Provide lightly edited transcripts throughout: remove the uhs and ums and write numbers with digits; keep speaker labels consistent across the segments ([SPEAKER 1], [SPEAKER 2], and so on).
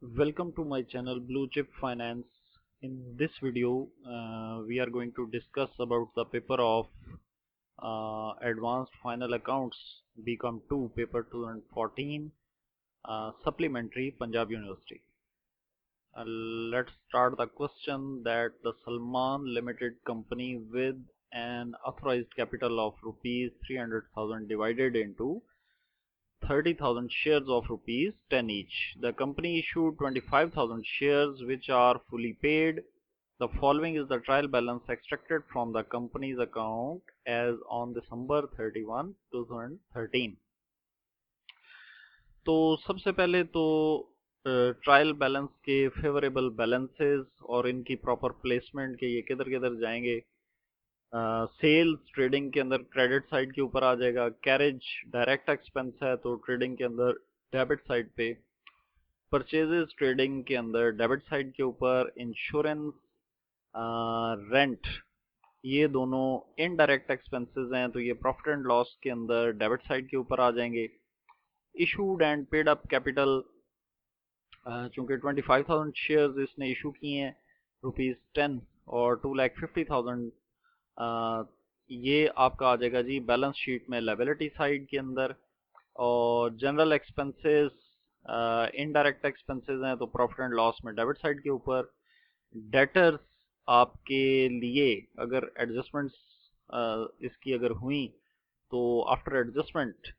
[SPEAKER 1] Welcome to my channel Blue Chip Finance. In this video, we are going to discuss about the paper of Advanced Final Accounts BCom 2 paper 2014 supplementary Punjab University. Let's start the question that the Salman Limited Company with an authorized capital of rupees 300,000 divided into 30,000 shares of rupees 10 each. The company issued 25,000 shares which are fully paid. The following is the trial balance extracted from the company's account as on December 31, 2013. तो सबसे पहले तो trial balance के favourable balances और इनकी proper placement के ये किधर किधर जाएंगे। सेल्स ट्रेडिंग के अंदर क्रेडिट साइड के ऊपर आ जाएगा। कैरेज डायरेक्ट एक्सपेंस है तो ट्रेडिंग के अंदर डेबिट साइड पे। परचेजेस ट्रेडिंग के अंदर डेबिट साइड के ऊपर। इंश्योरेंस रेंट ये दोनों इनडायरेक्ट एक्सपेंसेस हैं तो ये प्रॉफिट एंड लॉस के अंदर डेबिट साइड के ऊपर आ जाएंगे। Issued and paid up capital चूंकि 25,000 शेयर्स इसने इशू किए हैं ₹10 और 2,50,000 ये आपका आ जाएगा जी बैलेंस शीट में लायबिलिटी साइड के अंदर। और जनरल एक्सपेंसेस इनडायरेक्ट एक्सपेंसेस हैं तो प्रॉफिट एंड लॉस में डेबिट साइड के ऊपर। डेटर्स आपके लिए अगर एडजस्टमेंट्स इसकी अगर हुई तो आफ्टर एडजस्टमेंट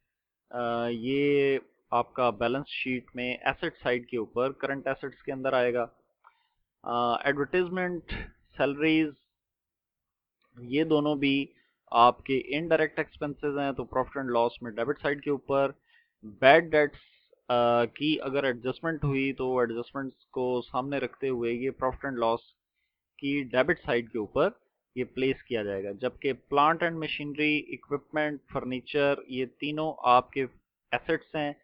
[SPEAKER 1] ये आपका बैलेंस शीट में एसेट साइड के ऊपर करंट एसेट्स के अंदर आएगा। एडवर्टाइजमेंट सैलरीज ये दोनों भी आपके इनडायरेक्ट एक्सपेंसेस हैं तो प्रॉफिट एंड लॉस में डेबिट साइड के ऊपर। बैड डेट्स की अगर एडजस्टमेंट हुई तो एडजस्टमेंट्स को सामने रखते हुए ये प्रॉफिट एंड लॉस की डेबिट साइड के ऊपर ये प्लेस किया जाएगा। जबकि plant and machinery, equipment, furniture ये तीनों आपके एसेट्स हैं,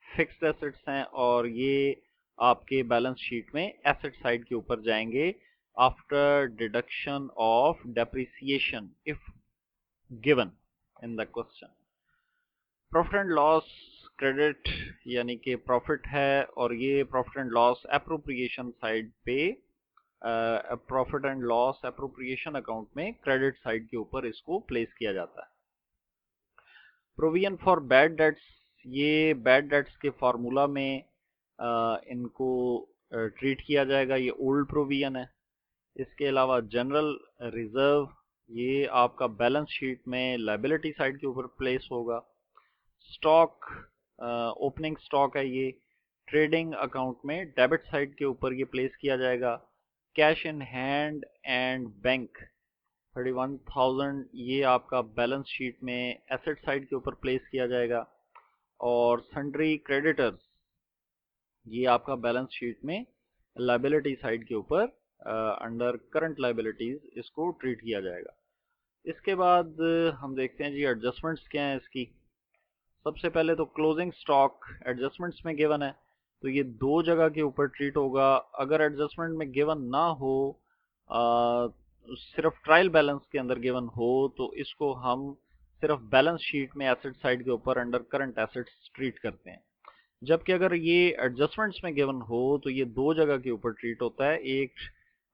[SPEAKER 1] फिक्स्ड एसेट्स हैं और ये आपके बैलेंस शीट में एसेट साइड के ऊपर जाएंगे after deduction of depreciation if given in the question. Profit and loss credit यानी कि प्रॉफिट है और ये profit and loss appropriation side पे profit and loss appropriation account में क्रेडिट साइड के ऊपर इसको प्लेस किया जाता है। प्रोविजन फॉर बैड डेट्स ये बैड डेट्स के फार्मूला में इनको ट्रीट किया जाएगा, ये ओल्ड प्रोविजन है। इसके अलावा जनरल रिजर्व ये आपका बैलेंस शीट में लायबिलिटी साइड के ऊपर प्लेस होगा। स्टॉक ओपनिंग स्टॉक है, ये ट्रेडिंग अकाउंट में डेबिट साइड के ऊपर ये प्लेस किया जाएगा। Cash in hand and bank 31,000 ये आपका बैलेंस शीट में एसेट साइड के ऊपर प्लेस किया जाएगा। और सन्ड्री क्रेडिटर्स ये आपका बैलेंस शीट में लायबिलिटी साइड के ऊपर अंडर करंट लायबिलिटीज इसको ट्रीट किया जाएगा। इसके बाद हम देखते हैं जी एडजस्टमेंट्स क्या हैं इसकी। सबसे पहले तो क्लोजिंग स्टॉक एडजस्टमेंट्स में गिवन है तो ये दो जगह के ऊपर ट्रीट होगा। अगर एडजस्टमेंट में गिवन ना हो, सिर्फ ट्रायल बैलेंस के अंदर गिवन हो तो इसको हम सिर्फ बैलेंस शीट में एसेट साइड के ऊपर अंडर करंट एसेट्स ट्रीट करते हैं। जबकि अगर ये एडजस्टमेंट्स में गिवन हो तो ये दो जगह के ऊपर ट्रीट होता है। एक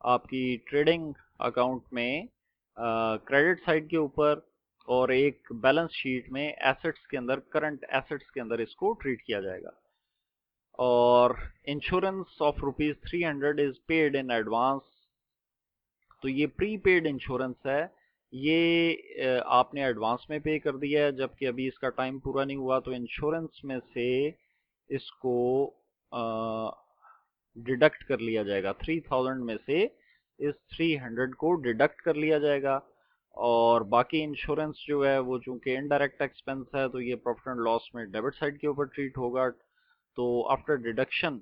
[SPEAKER 1] आपकी ट्रेडिंग अकाउंट में क्रेडिट साइड के ऊपर और एक बैलेंस शीट में एसेट्स के अंदर करंट एसेट्स के अंदर इसको ट्रीट किया जाएगा। और insurance of ₹300 is paid in advance तो ये प्रीपेड इंश्योरेंस है, ये आपने एडवांस में पे कर दिया है जबकि अभी इसका टाइम पूरा नहीं हुआ तो इंश्योरेंस में से इसको डिडक्ट कर लिया जाएगा। 3,000 में से इस 300 को डिडक्ट कर लिया जाएगा। और बाकी इंश्योरेंस जो है वो चूंकि इनडायरेक्ट एक्सपेंस है तो ये प्रॉफिट एंड लॉस में डेबिट साइड के ऊपर ट्रीट होगा। तो आफ्टर डिडक्शन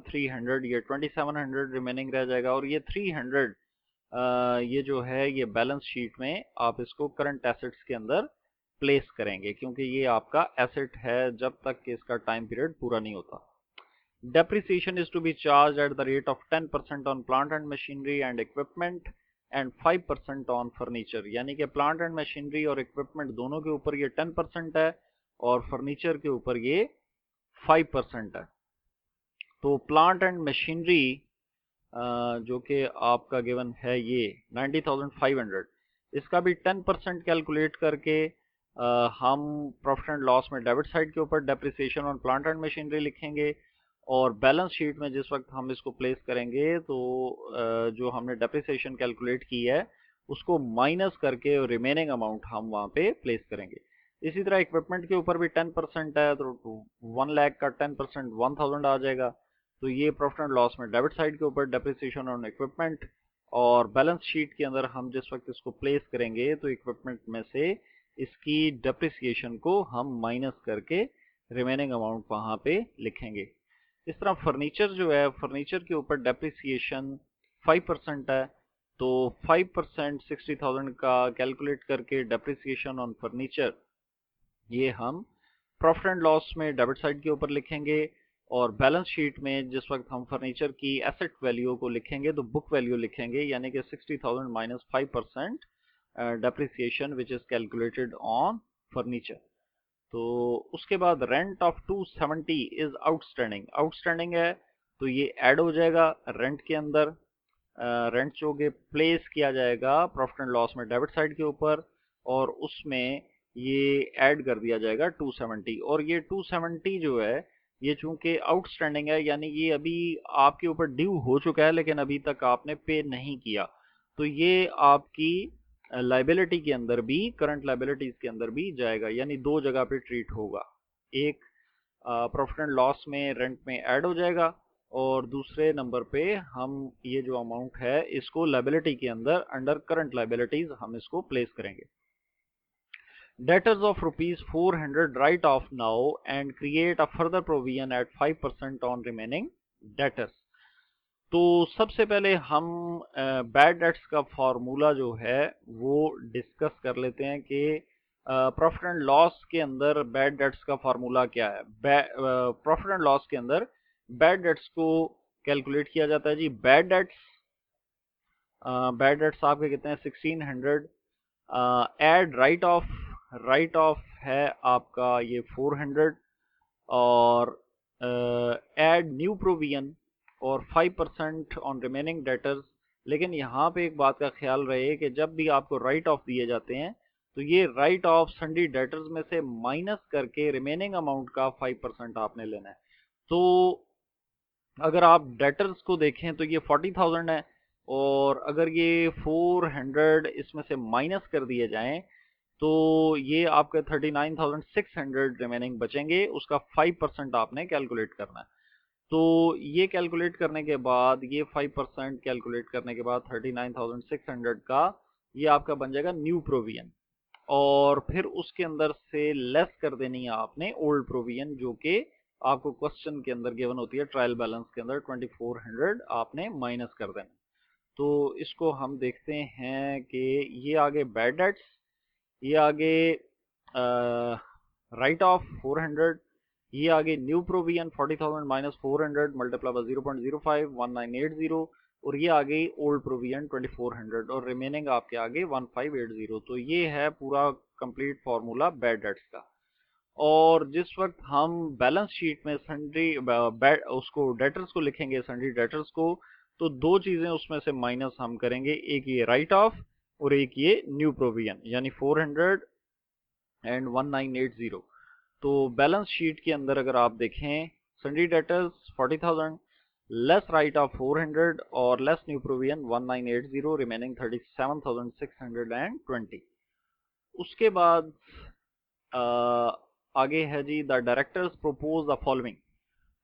[SPEAKER 1] 300 ये 2,700 रिमेनिंग रह जाएगा। और ये 300 ये जो है ये बैलेंस शीट में आप इसको करंट एसेट्स के अंदर प्लेस करेंगे क्योंकि ये आपका एसेट है जब तक कि इसका टाइम पीरियड पूरा नहीं होता। Depreciation is to be charged at the rate of 10% on plant and machinery and equipment and 5% on furniture। यानी कि प्लांट एंड मशीनरी और इक्विपमेंट दोनों के ऊपर ये 10% है और फर्नीचर के ऊपर ये 5% है। तो प्लांट एंड मशीनरी जो कि आपका गिवन है ये 90,500, इसका भी 10% कैलकुलेट करके हम प्रॉफिट एंड लॉस में डेबिट साइड के ऊपर depreciation on plant and machinery लिखेंगे, और बैलेंस शीट में जिस वक्त हम इसको प्लेस करेंगे तो जो हमने डेप्रिसिएशन कैलकुलेट की है उसको माइनस करके रिमेनिंग अमाउंट हम वहाँ पे प्लेस करेंगे। इसी तरह इक्विपमेंट के ऊपर भी 10% है, तो 1 लाख का 10% 1000 आ जाएगा। तो ये प्रॉफिट एंड लॉस में डेबिट साइड के ऊपर डेप्रिसिएशन ऑन इक्विपमेंट, और बैलेंस शीट के अंदर हम जिस वक्त इसको प्लेस करेंगे तो इक्विपमेंट में से इसकी डेप्रिसिएशन को हम माइनस करके रिमेनिंग अमाउंट वहाँ पे लिखेंगे। इस तरह फर्नीचर जो है, फर्नीचर के ऊपर डेप्रिसिएशन 5% है, तो 5% 60,000 का कैलकुलेट करके डेप्रिसिएशन ऑन फर्नीचर ये हम प्रॉफिट एंड लॉस में डेबिट साइड के ऊपर लिखेंगे, और बैलेंस शीट में जिस वक्त हम फर्नीचर की एसेट वैल्यू को लिखेंगे तो बुक वैल्यू लिखेंगे, यानी कि 60,000 minus 5% depreciation which is calculated on furniture. तो उसके बाद rent of 270 is outstanding, outstanding है तो ये ऐड हो जाएगा रेंट के अंदर। रेंट जो कि प्लेस किया जाएगा प्रॉफिट एंड लॉस में डेबिट साइड के ऊपर, और उसमें ये ऐड कर दिया जाएगा 270। और ये 270 जो है ये चूंकि आउटस्टैंडिंग है, यानी ये अभी आपके ऊपर ड्यू हो चुका है लेकिन अभी तक आपने पे नहीं किया, तो ये आपकी लाइबिलिटी के अंदर भी, करंट लाइबिलिटीज के अंदर भी जाएगा, यानी दो जगह पे ट्रीट होगा। एक प्रॉफिट एंड लॉस में रेंट में ऐड हो जाएगा, और दूसरे नंबर पे हम ये जो अमाउंट है इसको लाइबिलिटी के अंदर अंडर करंट लाइबिलिटीज हम इसको प्लेस करेंगे। Debtors of rupees 400 write off now and create a further provision at 5% on remaining debtors। तो सबसे पहले हम बैड डेट्स का फॉर्मूला जो है वो डिस्कस कर लेते हैं कि प्रॉफिट एंड लॉस के अंदर बैड डेट्स का फॉर्मूला क्या है। प्रॉफिट एंड लॉस के अंदर बैड डेट्स को कैलकुलेट किया जाता है जी। बैड डेट्स आपके कितने हैं 1600, एड राइट ऑफ है आपका ये 400, और एड न्यू प्रोविजन और 5% ऑन रिमेनिंग डेटर्स। लेकिन यहाँ पे एक बात का ख्याल रहे कि जब भी आपको राइट ऑफ दिए जाते हैं तो ये राइट ऑफ सन्डी डेटर्स में से माइनस करके रिमेनिंग अमाउंट का 5% आपने लेना है। तो अगर आप डेटर्स को देखें तो ये 40,000 है, और अगर ये 400 इसमें से माइनस कर दिए जाएं तो ये आपके 39,600 रिमेनिंग बचेंगे, उसका 5% आपने कैलकुलेट करना है। तो ये कैलकुलेट करने के बाद, ये 5% कैलकुलेट करने के बाद 39,600 का ये आपका बन जाएगा न्यू प्रोविजन, और फिर उसके अंदर से लेस कर देनी है आपने ओल्ड प्रोविजन, जो कि आपको क्वेश्चन के अंदर गिवन होती है ट्रायल बैलेंस के अंदर 2400 आपने माइनस कर देना। तो इसको हम देखते हैं कि ये आगे बैड डेट्स, ये आगे राइट ऑफ 400, ये आगे new provision 40,000 minus 400 multiply by 0.05 1980, और ये आगे ओल्ड प्रोविजन 2400, और रिमेनिंग आपके आगे 1580। तो ये है पूरा कंप्लीट फॉर्मूला बैड डेट्स का। और जिस वक्त हम बैलेंस शीट में सन्ड्री उसको डेटर्स को लिखेंगे, सन्ड्री डेटर्स को, तो दो चीजें उसमें से माइनस हम करेंगे, एक ये राइट ऑफ और एक ये न्यू प्रोविजन, यानी 400 एंड 1980। तो बैलेंस शीट के अंदर अगर आप देखें, sundry debtors 40,000 less right of 400 और लेस न्यू प्रोविजन 1980, रिमेनिंग 37,620। उसके बाद आगे है G the directors propose the following.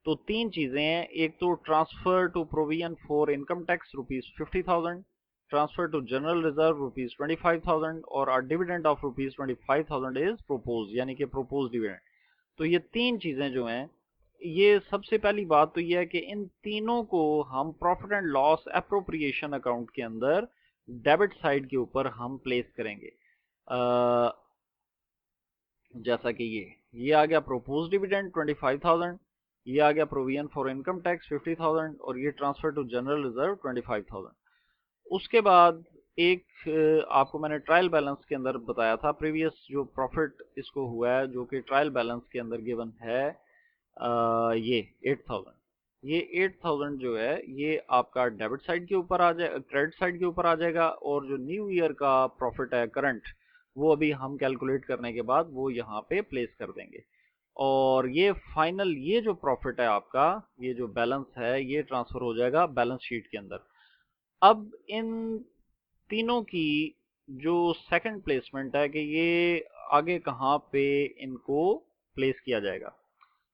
[SPEAKER 1] तो तीन चीजें हैं, एक तो transfer to provision for income tax rupees 50,000, transfer to general reserve rupees 25,000, और a dividend of rupees 25,000 is propose, यानी कि प्रोपोज डिविडेंड। तो ये तीन चीजें जो हैं, ये सबसे पहली बात तो ये है कि इन तीनों को हम profit and loss appropriation account के अंदर डेबिट साइड के ऊपर हम प्लेस करेंगे। जैसा कि ये आ गया प्रोपोज डिविडेंड 25,000, ये आ गया प्रोविजन फॉर इनकम टैक्स 50,000, और ये ट्रांसफर टू जनरल रिजर्व 25,000। उसके बाद एक आपको मैंने ट्रायल बैलेंस के अंदर बताया था, प्रीवियस जो प्रॉफिट इसको हुआ है जो कि ट्रायल बैलेंस के अंदर गिवन है ये 8,000। ये 8000 जो है ये आपका डेबिट साइड के ऊपर आ जाए, क्रेडिट साइड के ऊपर आ जाएगा, और जो न्यू ईयर का प्रॉफिट है करंट, वो अभी हम कैलकुलेट करने के बाद वो यहाँ पे प्लेस कर देंगे। और ये फाइनल ये जो प्रॉफिट है आपका, ये जो बैलेंस है ये ट्रांसफर हो जाएगा बैलेंस शीट के अंदर। अब इन तीनों की जो सेकंड प्लेसमेंट है कि ये आगे कहाँ पे इनको प्लेस किया जाएगा,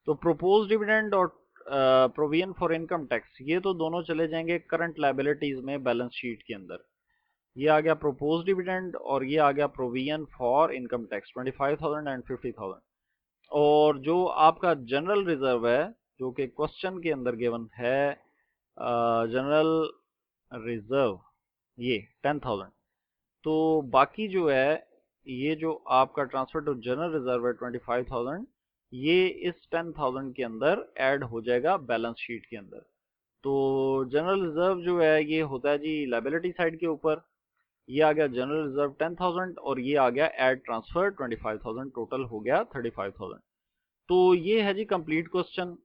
[SPEAKER 1] तो प्रोपोज डिविडेंड और प्रोविजन फॉर इनकम टैक्स, ये तो दोनों चले जाएंगे करंट लायबिलिटीज में बैलेंस शीट के अंदर। ये आ गया प्रोपोज डिविडेंड और ये आ गया provision for income tax 25,000 and 50,000। और जो आपका जनरल रिजर्व है जो कि क्वेश्चन के अंदर गिवन है, जनरल रिजर्व ये 10,000। तो बाकी जो है ये जो आपका ट्रांसफर टू जनरल रिजर्व है 25,000, ये इस 10,000 के अंदर ऐड हो जाएगा बैलेंस शीट के अंदर। तो जनरल रिजर्व जो है ये होता है जी लायबिलिटी साइड के ऊपर। ये आ गया जनरल रिजर्व 10,000 और ये आ गया एड ट्रांसफर 25,000, टोटल हो गया 35,000। तो ये है जी कंप्लीट क्वेश्चन।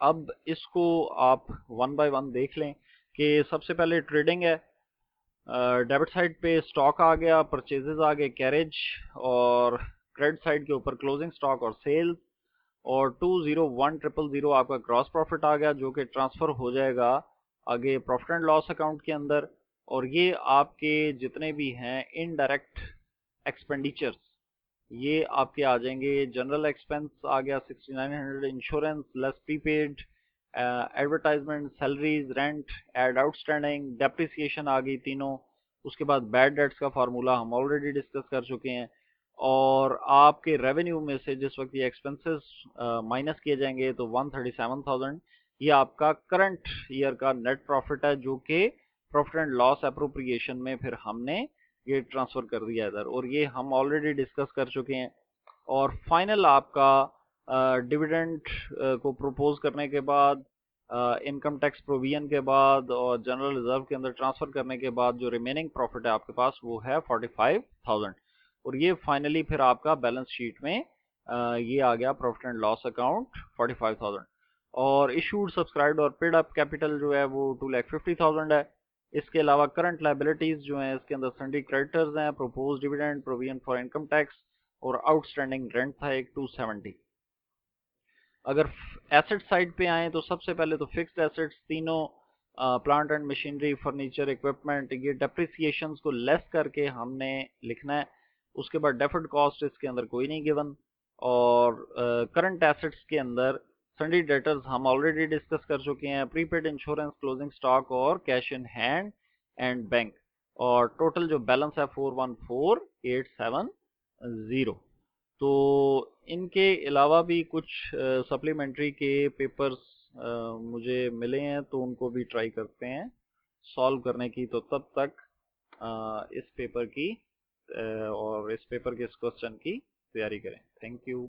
[SPEAKER 1] अब इसको आप वन बाय वन देख लें कि सबसे पहले ट्रेडिंग है, डेबिट साइड पे स्टॉक आ गया, परचेजेस आ गए कैरेज, और क्रेडिट साइड के ऊपर क्लोजिंग स्टॉक और सेल्स, और 201,000 आपका ग्रॉस प्रॉफिट आ गया जो कि ट्रांसफर हो जाएगा आगे प्रॉफिट एंड लॉस अकाउंट के अंदर। और ये आपके जितने भी हैं इनडायरेक्ट एक्सपेंडिचर्स ये आपके आ जाएंगे। जनरल एक्सपेंस आ गया 6900, insurance less prepaid, advertisement, salaries, rent, add outstanding, depreciation आ गई तीनों। उसके बाद बैड डेट्स का फार्मूला हम ऑलरेडी डिस्कस कर चुके हैं। और आपके रेवेन्यू में से जिस वक्त ये एक्सपेंसेस माइनस किए जाएंगे तो 137,000 ये आपका करंट ईयर का नेट प्रॉफिट है जो कि प्रॉफिट एंड लॉस अप्रोप्रिएशन में फिर हमने ये ट्रांसफर कर दिया इधर, और ये हम ऑलरेडी डिस्कस कर चुके हैं। और फाइनल आपका डिविडेंड को प्रपोज करने के बाद, इनकम टैक्स प्रोविजन के बाद और जनरल रिजर्व के अंदर ट्रांसफर करने के बाद जो रिमेनिंग प्रॉफिट है आपके पास वो है 45,000। और ये फाइनली फिर आपका बैलेंस शीट में ये आ गया प्रॉफिट एंड लॉस अकाउंट 45,000। और इशूड, सब्सक्राइब्ड और पेड अप कैपिटल जो है वो 2,50,000 है। इसके अलावा करंट लायबिलिटीज जो हैं इसके अंदर सन्डी क्रेडिटर्स हैं, propose dividend, provision for income tax, और आउटस्टैंडिंग रेंट था एक 270। अगर एसेट साइड पे आए तो सबसे पहले तो फिक्स्ड एसेट्स तीनों, plant and machinery, furniture, equipment, ये डेप्रिसिएशंस को लेस करके हमने लिखना है। उसके बाद डेफर्ड कॉस्ट इसके अंदर कोई नहीं गिवन। और करंट एसेट्स के अंदर सन्डी डेटर्स हम ऑलरेडी डिस्कस कर चुके हैं, प्रीपेड, इंश्योरेंस, क्लोजिंग स्टॉक और cash in hand and bank. और टोटल जो बैलेंस है 414,870। तो इनके अलावा भी कुछ सप्लीमेंट्री के पेपर्स मुझे मिले हैं तो उनको भी ट्राई करते हैं सॉल्व करने की। तो तब तक इस पेपर की और इस पेपर के इस क्वेश्चन की तैयारी करें। Thank you.